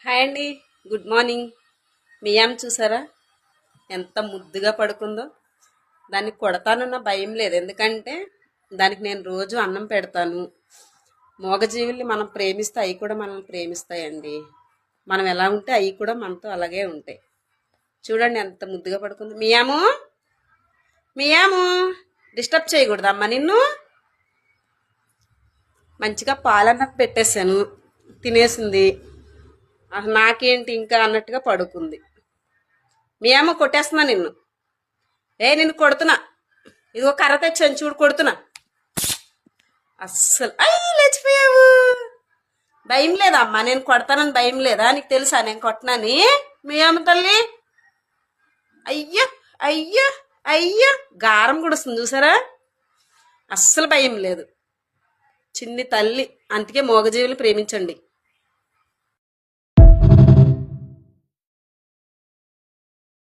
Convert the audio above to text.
Hi అండి. Good morning. మియామ్ చూసారా ఎంత ముద్దుగా పడుకుందో. దాన్ని కొడతానన్న భయం లేదు, ఎందుకంటే దానికి నేను రోజు అన్నం పెడతాను. మూగజీవుల్ని మనం ప్రేమిస్తే అవి కూడా మనల్ని ప్రేమిస్తాయండి. మనం ఎలా ఉంటే అవి కూడా మనతో అలాగే ఉంటాయి. చూడండి ఎంత ముద్దుగా పడుకుందో. మియాము మియాము డిస్టర్బ్ చేయకూడదమ్మా నిన్ను. మంచిగా పాలన్నం పెట్టేశాను, తినేసింది. అసలు నాకేంటి ఇంకా అన్నట్టుగా పడుకుంది. మీ అమ్మ కొట్టేస్తున్నా నిన్ను. నిన్ను కొడుతున్నా. ఇదిగో కర్ర తెచ్చాను చూడు, కొడుతున్నా. అస్సలు అయ్యి లేచిపోయావు. భయం లేదా అమ్మా? నేను కొడతానని భయం లేదా నీకు? తెలుసా నేను కొట్టనని? మీ అమ్మ తల్లి అయ్యో అయ్యో అయ్యో గారం కూడా వస్తుంది చూసారా. అస్సలు భయం లేదు. చిన్ని తల్లి. అందుకే మూగజీవులు ప్రేమించండి.